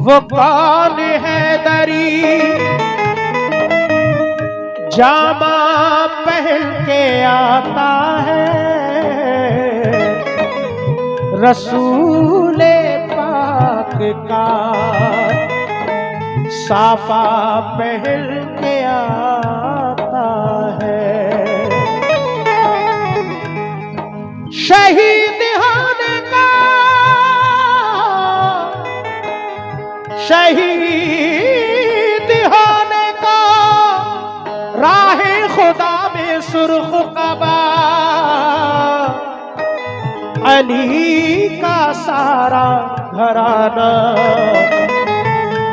वो कौन है दरी जामा पहन के आता है, रसूले पाक का साफा पहन के आता है। शहीद होने का, शहीद होने का राहे खुदा में सुर्ख कबा, अली का सारा घराना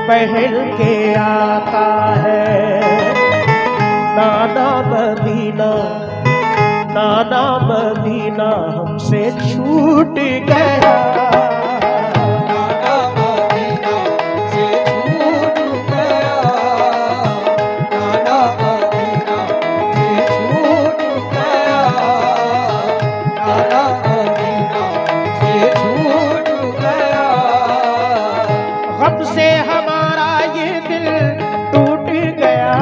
पहल के आता है। नाना मदीना, नाना मदीना हमसे छूट गया, से हमारा ये दिल टूट गया,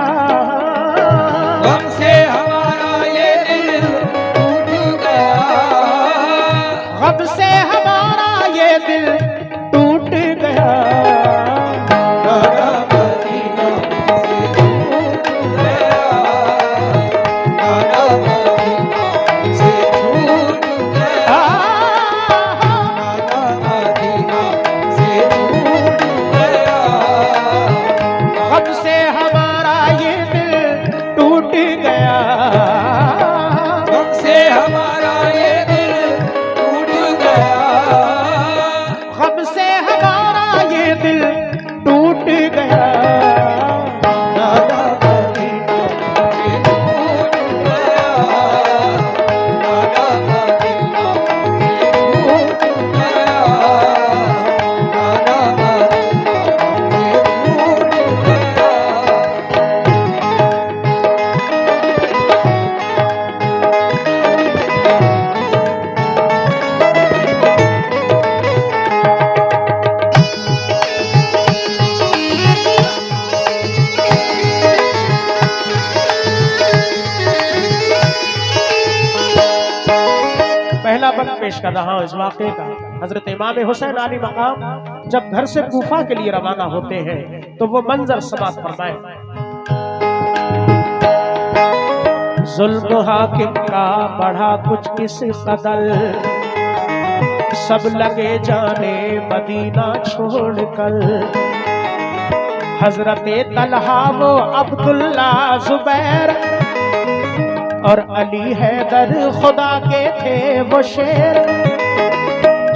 गम से हमारा ये दिल टूट गया, गम से हमारा ये दिल टूट गया। नाना मदीना से छूट गया, नाना मदीना से छूट गया, नाना मदीना से छूट गया, गम से हमारा ये दिल टूट गया, गम से हमारा ये दिल टूट गया, गम से हमारा ये दिल टूट गया। नाना मदीना से छूट गया, नाना मदीना से छूट गया, नाना मदीना पहला वक्त पेश कर रहा हूं इस वाक़े का। हजरत इमाम हुसैन अली मकाम जब घर से कूफा के लिए रवाना होते हैं तो वो मंजर समात फरमाए। जुल्म हाकिम का बढ़ा कुछ इस कदर, सब लगे जाने मदीना छोड़कर। हजरत तलहा वो अब्दुल्ला जुबैर और अली हैदर खुदा के थे वो शेर,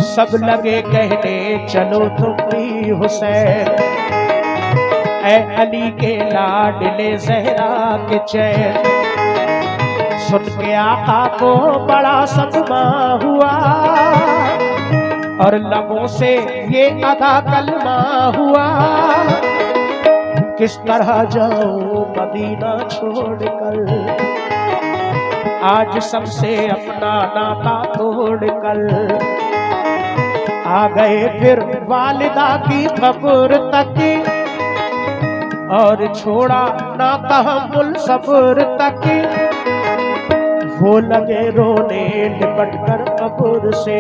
सब लगे कहने चलो तुम भी हुसैन, ऐ अली के लाडले जहरा के चैन। सुन के आका को बड़ा सदमा हुआ और लबों से ये अदा कलमा हुआ, किस तरह जाऊं मदीना छोड़कर, आज सबसे अपना नाता तोड़कर। आ गए फिर वालिदा की खबर तक और छोड़ा ना तहम्मुल सब्र तक। वो लगे रोने लिपट कर कब्र से,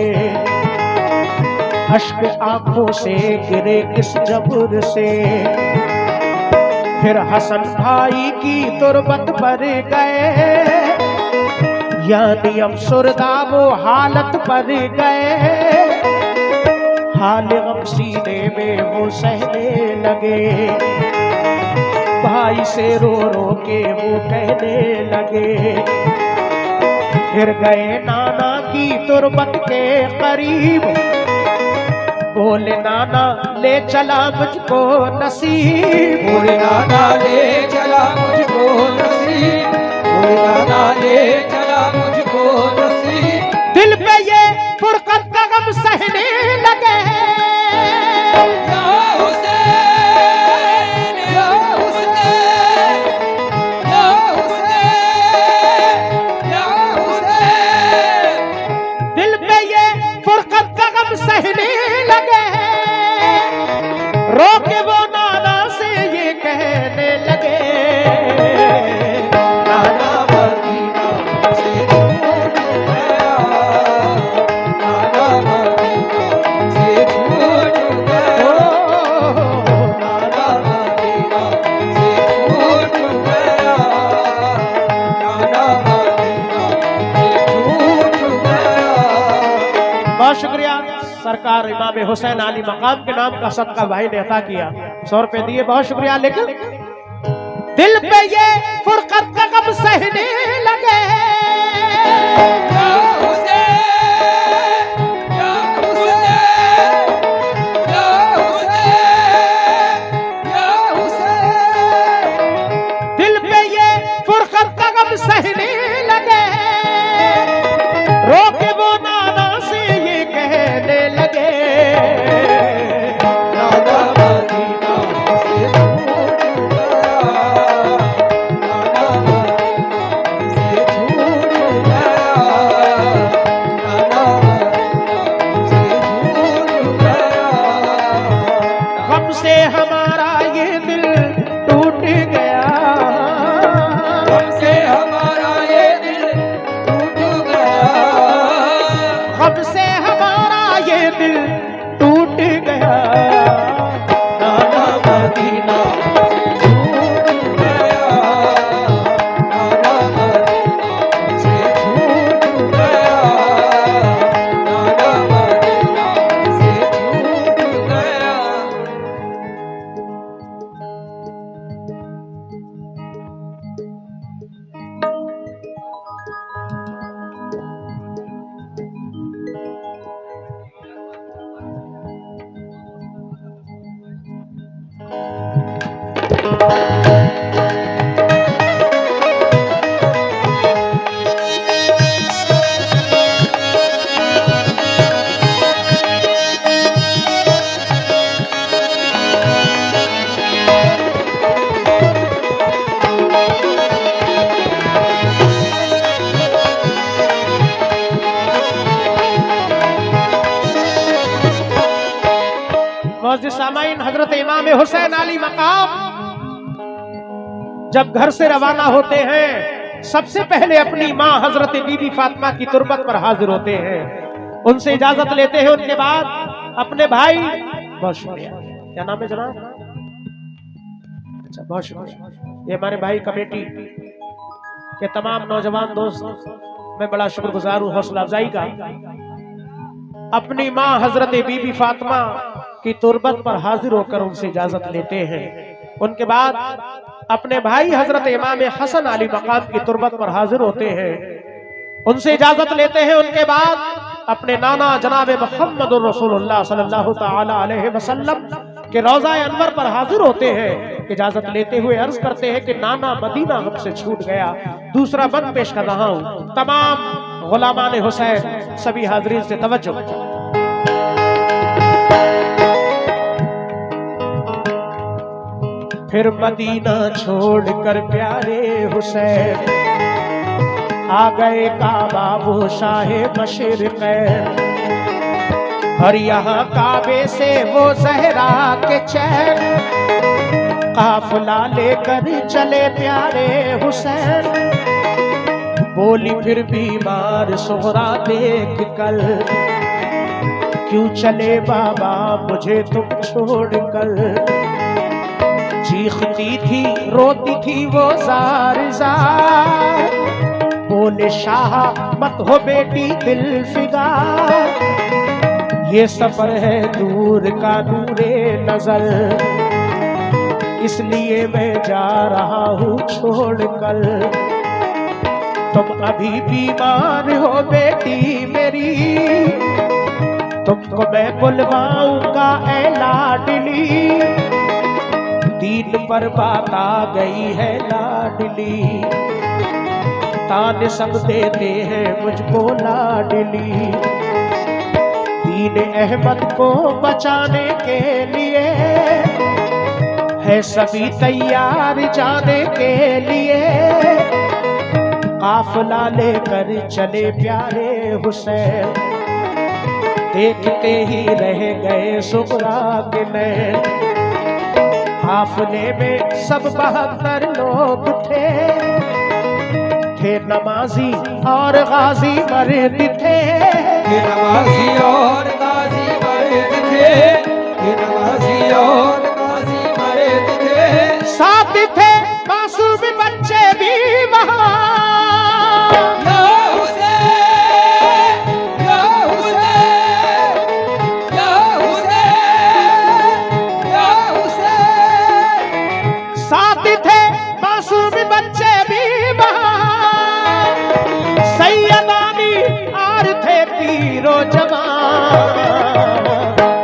अश्क आंखों से गिरे इस जबर से। फिर हसन भाई की तुरबत पर गए, यानी अफसरदा वो हालत पर गए। हाल गम सीने में वो सहने लगे, भाई से रो रो के वो कहने लगे। फिर गए नाना की तुरबत के करीब, बोले नाना ले चला मुझको नसीब, बोले नाना ले चला मुझको नसीब, बोले नाना ले चला मुझको नसीब। दिल पे ये फुरकत का गम सहने लगे। या हुसैन, या हुसैन, या हुसैन, या हुसैन। दिल पे ये फुरकत का गम सहने लगे। रो के सरकार इमाम हुसैन अली मकाम के नाम का सदका भाई ने अता किया। 100 रुपए दिए, बहुत शुक्रिया। लेकिन दिल पे ये फुरकत का गम सहने लगे, या हुसैन, या हुसैन, या हुसैन, या हुसैन। दिल पे ये फुरकत का गम सहने लगे, रोके वो नाना से ये कहने लगे, नाना मदीना से छूट गया, नाना मदीना से छूट गया, नाना मदीना से छूट गया। गम से हमारा ये दिल टूट गया, हमसे हमारा ये दिल टूट गया, गम से हमारा ये दिल टूट गया, नाना मदीना से छूट गया, नाना मदीना से छूट गया, नाना मदीना से छूट गया। मौजूद सामाइन, हजरत इमाम हुसैन अली मकाम जब घर से रवाना होते हैं, सबसे पहले अपनी माँ हजरत बीबी फातिमा की तुरबत पर हाजिर होते हैं, उनसे इजाजत लेते हैं। उनके बाद अपने भाई, बहुत शुक्रिया, क्या नाम है जनाब? अच्छा, बहुत शुक्रिया। ये हमारे भाई कमेटी के तमाम नौजवान दोस्त, मैं बड़ा शुक्रगुजार हूँ हौसला अफजाई का। अपनी माँ हजरत बीबी फातिमा की तुरबत पर हाजिर होकर उनसे इजाजत लेते हैं। उनके बाद अपने भाई हजरत इमाम हसन अली मकाम की तुरबत पर हाजिर होते हैं, उनसे इजाजत लेते हैं। उनके बाद अपने नाना जनाब मोहम्मद रसूलुल्लाह सल्लल्लाहु ताला अलैहि वसल्लम के रोज़ा अनवर पर हाजिर होते हैं। इजाजत लेते हुए अर्ज करते हैं कि नाना मदीना हमसे छूट गया। दूसरा बंद पेश कर रहा हूँ, तमाम गुलामान हुसैन सभी हाजरीन से तवज्जो। फिर मदीना छोड़कर प्यारे हुसैन आ गए काबा वो शाहे मशरिक़, और यहाँ काबे से वो जहरा के चैन काफिला लेकर चले प्यारे हुसैन। बोली फिर बीमार सोहरा देख कर, क्यों चले बाबा मुझे तुम छोड़ कर। चीखती थी रोती थी वो जार जार, बोले शाह मत हो बेटी दिल फिदा, ये सफर है दूर का नूरे नजर, इसलिए मैं जा रहा हूँ छोड़ कर। तुम अभी बीमार हो बेटी मेरी, तुमको मैं बुलवाऊंगा ऐ लाडली, दीन पर बात आ गई है लाडली, तान सब देते हैं मुझको लाडली। दीन अहमद को बचाने के लिए है सभी तैयार जाने के लिए, काफिला लेकर चले प्यारे हुसैन। देखते ही रह गए सुगरा के नैन, काफिले में सब 72 लोग थे नमाजी और गाजी मर्द थे, नमाजी और गाजी मर्द थे, नमाजी और गाजी मर्द थे। साथ थे मासूम बच्चे भी वहाँ, या हुसैन, या हुसैन, या पीरो जवान।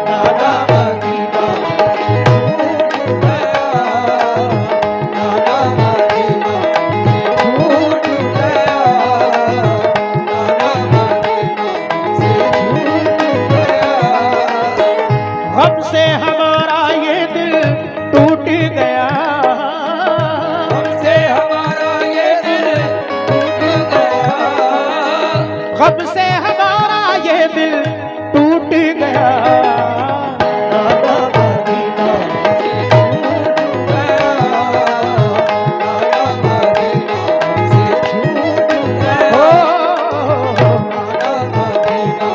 नाना मदीना छूट गया, नाना मदीना छूट गया, नाना मदीना से छूट गया। गम से हमारा ये दिल टूट गया, हमसे हमारा ये दिल टूट गया, गम से हमारा ये दिल टूट गया। नाना मदीना से छूट गया, नाना मदीना से छूट गया, नाना मदीना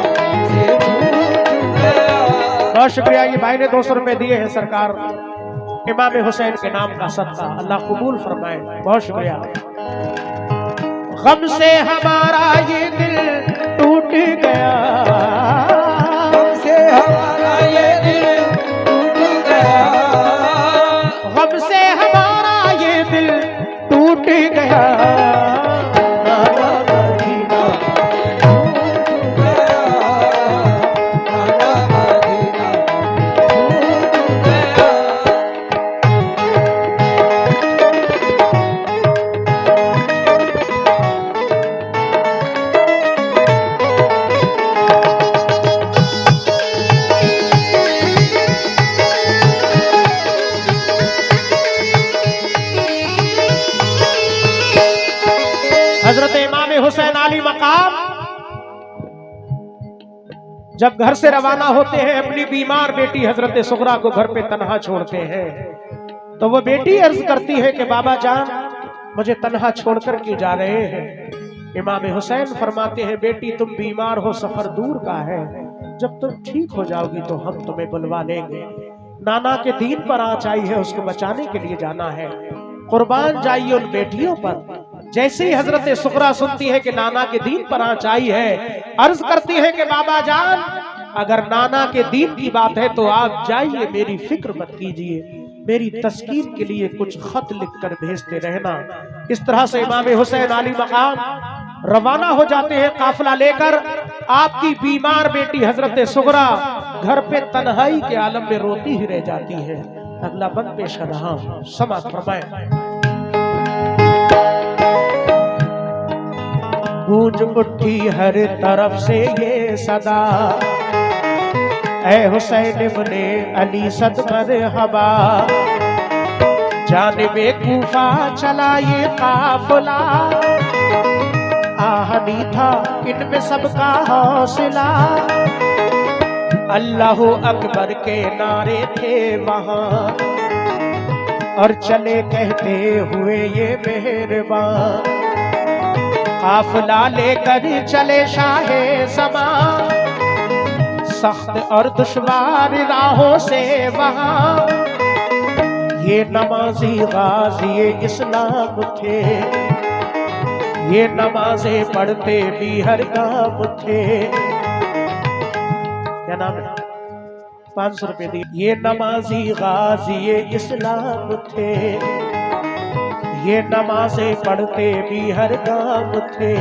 से छूट गया। बहुत शुक्रिया। ये भाई ने 200 रुपए दिए हैं सरकार इमाम हुसैन के नाम का सदका, अल्लाह कबूल फरमाए। बहुत शुक्रिया। गम से हमारा ये दिल टूट गया, हमसे हमारा ये दिल टूट गया, गम से हमारा ये दिल टूट गया। नाना मदीना छूट गया, नाना मदीना छूट गया। हजरत इमाम हुसैन अली मकाम जब घर से रवाना होते हैं, अपनी बीमार बेटी हजरत सुगरा को घर पे तन्हा छोड़ते हैं, तो वो बेटी अर्ज करती है कि बाबा जान मुझे तन्हा छोड़कर क्यों जा रहे हैं। इमाम हुसैन फरमाते हैं बेटी तुम बीमार हो, सफर दूर का है, जब तुम ठीक हो जाओगी तो हम तुम्हें बुलवा लेंगे। नाना के दीन पर आँच आई है, उसको बचाने के लिए जाना है, कुर्बान जाइए उन बेटियों पर। जैसे ही हजरत सुगरा सुनती है कि नाना के दीन पर आँच आई है, अर्ज करती है कि बाबा जान अगर नाना के दीन की बात है तो आप जाइए, मेरी फिक्र मत कीजिए, मेरी तस्कीन के लिए कुछ खत लिखकर भेजते रहना। इस तरह से इमाम हुसैन अली मकाम रवाना हो जाते हैं काफिला लेकर। आपकी बीमार बेटी हजरत सुगरा घर पे तन्हाई के आलम में रोती ही रह जाती है। अगला बंद पेश कर रहा हूं, समाप्त फरमाएं। गूंज उठी हर तरफ से ये सदा, ऐ हुसैन इब्ने अली सद मरहबा। जानिबे कूफा चला ये काफिला, आहनी था इनमें सबका हौसला। अल्लाह अकबर के नारे थे वहां, और चले कहते हुए ये मेहरबान। काफिला लेकर चले शाहे ज़मां, सख्त और दुश्वार राहों से वहां। ये नमाजी गाज़ी इस्लाम थे, ये नमाजें पढ़ते भी हर काम थे। क्या नाम है? 500 रुपए दिए। ये नमाजी गाज़ी इस्लाम थे, ये नमाजें पढ़ते भी हर काम थे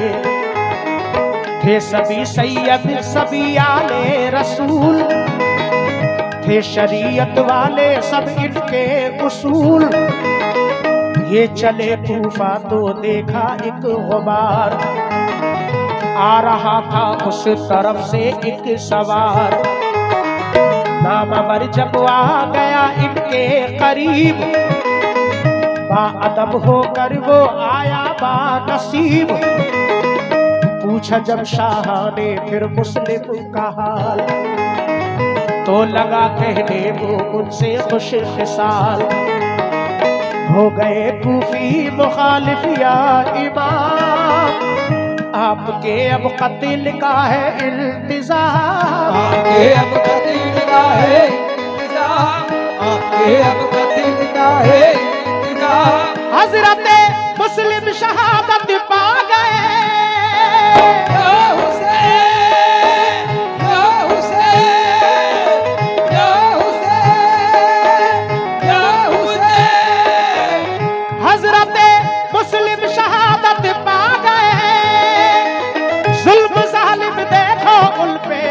सभी सैयद सभी आले रसूल थे, शरीयत वाले सब इनके उसूल। ये चले कूफा तो देखा एक गुबार, आ रहा था उस तरफ से एक सवार। नामवर जब आ गया इनके करीब, बाअदब होकर वो आया बानसीब। पूछा जब शाह ने फिर मुस्लिम का हाल, तो लगा कहने वो उनसे खुश खिसाल। हो गए कूफी मुखालिफ या इमाम, आपके अब कत्ल का है इंतज़ाम। आपके अब कत्ल का है इंतज़ाम, आपके अब कत्ल का है इंतज़ाम। हज़रत मुस्लिम शहादत पा गए, या हुसैन, या हुसैन, या हुसैन, या हुसैन। हज़रत मुस्लिम शहादत पा गए। जुल्म जालिम देखो उन पे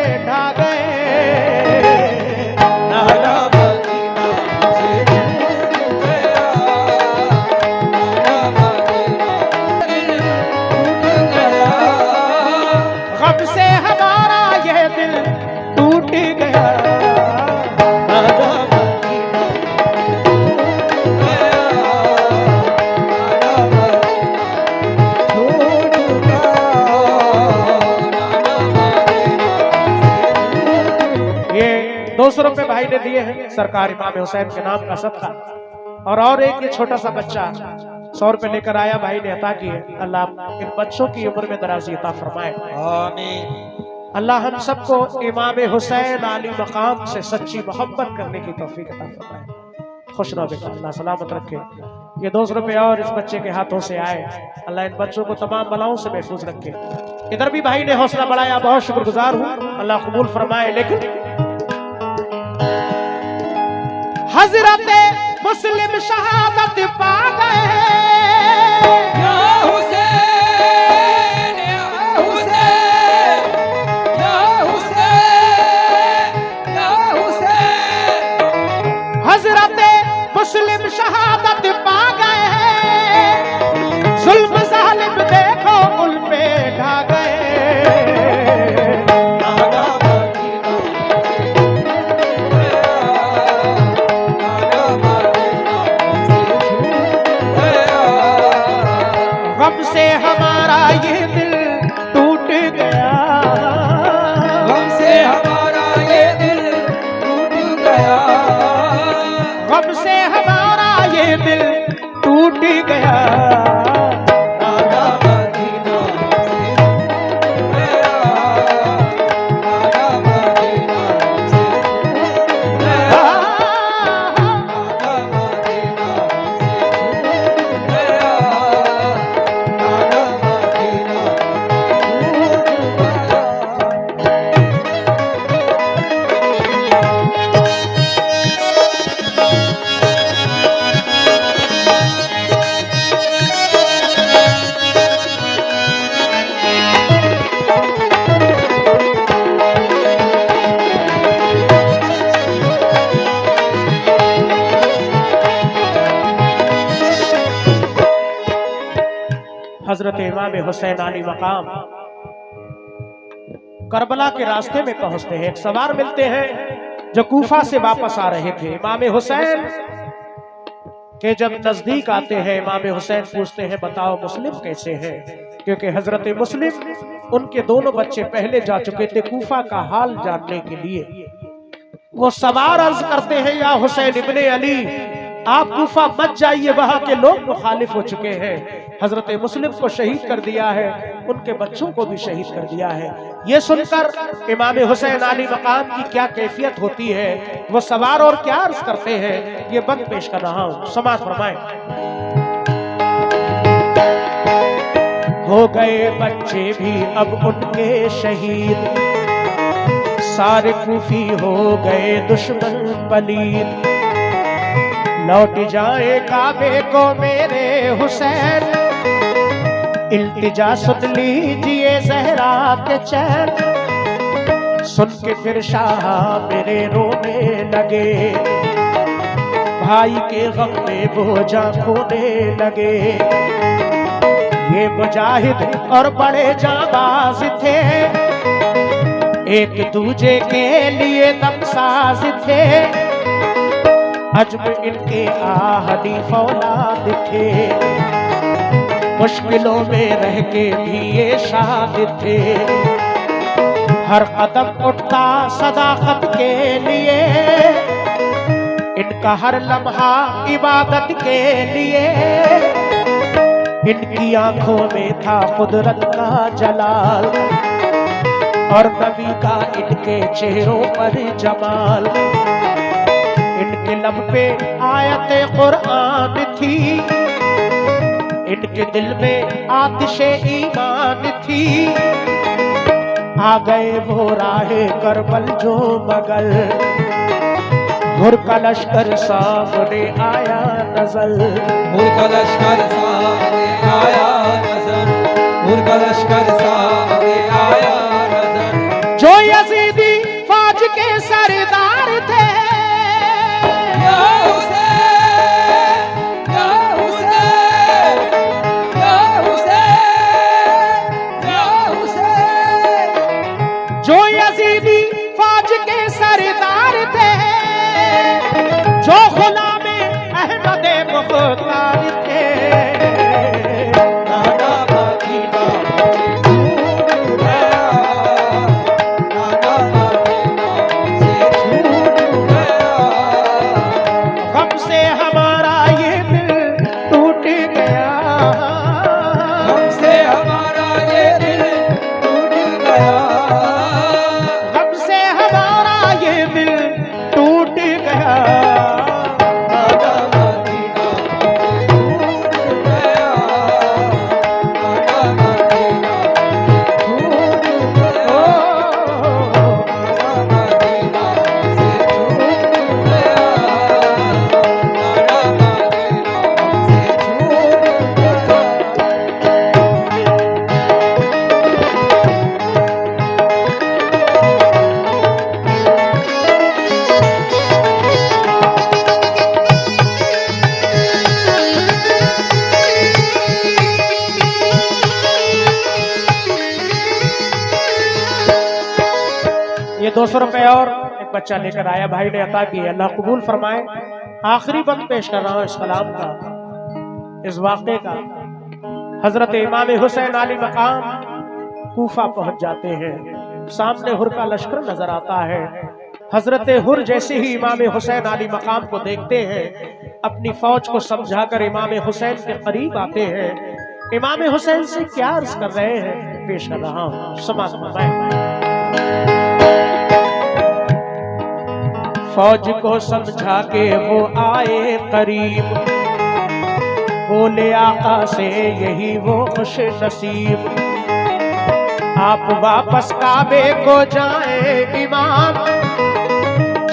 गम से हमारा ये दिल टूट गया, नाना मदीना ये 200 रुपए भाई ने दिए हैं सरकार इमाम हुसैन के नाम का सदका। और एक ये छोटा सा बच्चा 100 रुपए लेकर आया, भाई ने अता किए। अल्लाह इन बच्चों की उम्र में दराजी अता फरमाए, आमीन। अल्लाह हम सबको इमाम हुसैन आली मकाम से सच्ची मोहब्बत करने की तौफीक अता फरमाए। खुश रहो बेटा, अल्लाह सलामत रखे। ये 200 रुपए और इस बच्चे के हाथों से आए, अल्लाह इन बच्चों को तमाम बलाओं से महफूज रखे। इधर भी भाई ने हौसला बढ़ाया, बहुत शुक्रगुजार हूँ, अल्लाह कबूल फरमाए। लेकिन हजरत मुस्लिम शहादत पा गए, या हुसैन या हुसैन या हुसैन या हुसैन। हजरत मुस्लिम शहादत पा गए, जुल्म जालिम देखो उन पे ढा गए। गम से हमारा ये दिल टूट गया, गम से हमारा ये दिल टूट गया, गम से हमारा ये दिल टूट गया। नाना मदीना से गया, नाना मदीना से गया, नाना मदीना से गया, नाना मदीना हजरत इमाम हुसैन आली मकाम करबला के रास्ते में पहुंचते हैं। एक सवार मिलते हैं जो कूफा से वापस आ रहे थे। इमाम हुसैन के जब नजदीक आते हैं, इमाम हुसैन पूछते हैं बताओ मुस्लिम कैसे हैं, क्योंकि हजरत मुस्लिम उनके दोनों बच्चे पहले जा चुके थे कूफा का हाल जानने के लिए। वो सवार अर्ज करते हैं या हुसैन इब्ने अली आप कूफा मत जाइए, वहां के लोग मुखालिफ हो चुके हैं। हजरत मुस्लिम को शहीद कर दिया है, उनके बच्चों को भी शहीद कर दिया है। ये सुनकर इमाम हुसैन आली मकाम की क्या कैफियत होती है, वो सवार और क्या अर्ज करते हैं, ये बंद पेश कर रहा हूं, समाज फरमाएं। हो गए बच्चे भी अब उनके शहीद, सारे कूफी हो गए दुश्मन पलीद। लौट जाए काबे को मेरे हुसैन, इल्तिजा सुन लीजिए ज़हरा के चैन। सुन के फिर शाह मेरे रोने लगे, भाई के गम में बोझा खोने लगे। ये मुजाहिद और बड़े जाबाज थे, एक दूजे के लिए दमसाज थे। अजब इनके आहली फौलाद थे, मुश्किलों में रह के भी ये शाद थे। हर कदम उठता सदाकत के लिए, इनका हर लम्हा इबादत के लिए। इनकी आंखों में था कुदरत का जलाल, और नबी का इनके चेहरों पर जमाल। इनके लब पे आयत कुरान थी, इनके दिल में आतिशे ईमान थी। आ गए वो राहे करबल जो मगल, हुर का लश्कर सामने आया नजर। हुर का लश्कर सामने आया नजर, हुर का लश्कर सामने आया नजर। जो यजीदी फौज के सरदार थे, या हुसैन हमसे हमारा ये दिल टूट गया, हमसे हमारा ये दिल टूट गया, हमसे हमारा ये दिल टूट गया। नाना मदीना छूट गया, नाना मदीना छूट गया, नाना मदीना से छूट गया, नाना मदीना से ये 200 रुपए और एक बच्चा लेकर आया, भाई ने अता किया, अल्लाह कबूल फरमाए। आखिरी बंद पेश कर रहा हूं इस कलाम का, इस वाक़े का। हजरत इमाम हुसैन आली मकाम कूफा पहुंच जाते हैं, सामने हुर का लश्कर नजर आता है। हजरत हुर जैसे ही इमाम हुसैन आली मकाम को देखते हैं, अपनी फौज को समझाकर इमाम हुसैन के करीब आते हैं। इमाम हुसैन से क्या अर्ज कर रहे हैं, पेश कर रहा हूं, समाज फरमाएं। फौज को समझा के वो आए करीब, बोले आका से यही वो खुश नसीब, आप वापस काबे को जाए इमाम,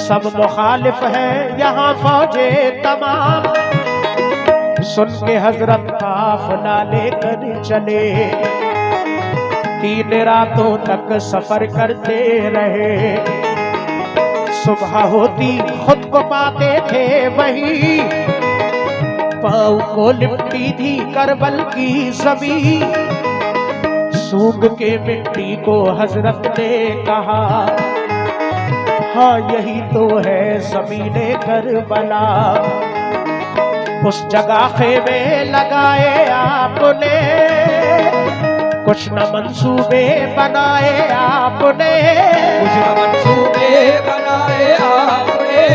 सब मुखालिफ है यहाँ फौजे तमाम। सुन के हजरत काफिला लेकर चले, 3 रातों तक सफर करते रहे। सुबह होती खुद को पाते थे वही, पाँव को लिपटी थी करबल की ज़मीं। सूंघ के मिट्टी को हजरत ने कहा, हाँ यही तो है ज़मीने करबला। उस जगह खेमे लगाए आपने, कुछ न मंसूबे बनाए आपने, कुछ मंसूबे बनाए आपने,